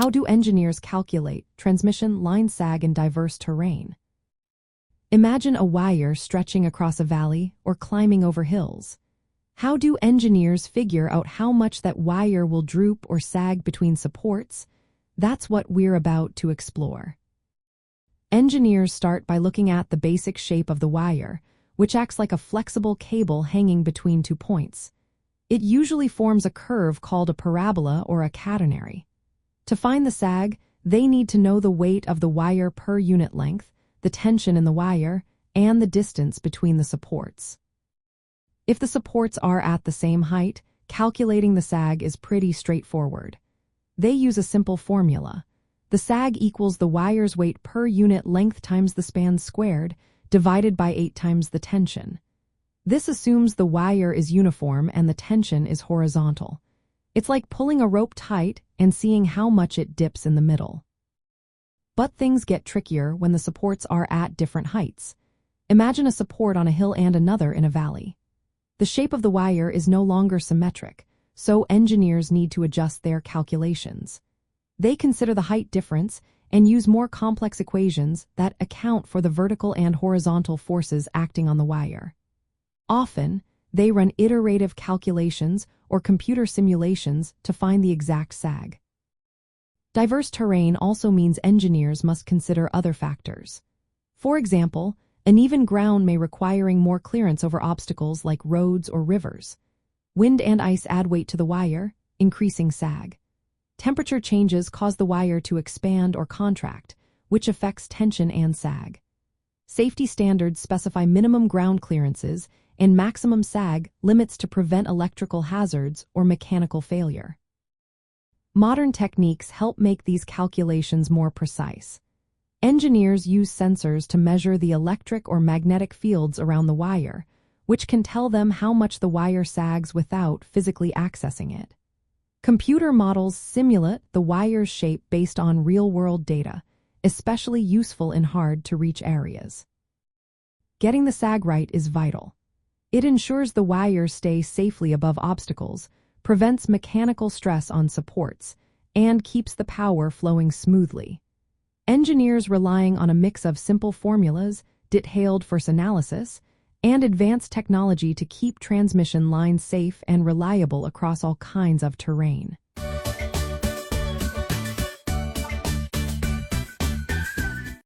How do engineers calculate transmission line sag in diverse terrain? Imagine a wire stretching across a valley or climbing over hills. How do engineers figure out how much that wire will droop or sag between supports? That's what we're about to explore. Engineers start by looking at the basic shape of the wire, which acts like a flexible cable hanging between 2 points. It usually forms a curve called a parabola or a catenary. To find the sag, they need to know the weight of the wire per unit length, the tension in the wire, and the distance between the supports. If the supports are at the same height, calculating the sag is pretty straightforward. They use a simple formula. The sag equals the wire's weight per unit length times the span squared, divided by 8 times the tension. This assumes the wire is uniform and the tension is horizontal. It's like pulling a rope tight and seeing how much it dips in the middle. But things get trickier when the supports are at different heights. Imagine a support on a hill and another in a valley. The shape of the wire is no longer symmetric, so engineers need to adjust their calculations. They consider the height difference and use more complex equations that account for the vertical and horizontal forces acting on the wire. Often, they run iterative calculations or computer simulations to find the exact sag. Diverse terrain also means engineers must consider other factors. For example, uneven ground may requiring more clearance over obstacles like roads or rivers. Wind and ice add weight to the wire, increasing sag. Temperature changes cause the wire to expand or contract, which affects tension and sag. Safety standards specify minimum ground clearances and maximum sag limits to prevent electrical hazards or mechanical failure. Modern techniques help make these calculations more precise. Engineers use sensors to measure the electric or magnetic fields around the wire, which can tell them how much the wire sags without physically accessing it. Computer models simulate the wire's shape based on real-world data, especially useful in hard-to-reach areas. Getting the sag right is vital. It ensures the wire stays safely above obstacles, prevents mechanical stress on supports, and keeps the power flowing smoothly. Engineers relying on a mix of simple formulas, detailed force analysis, and advanced technology to keep transmission lines safe and reliable across all kinds of terrain.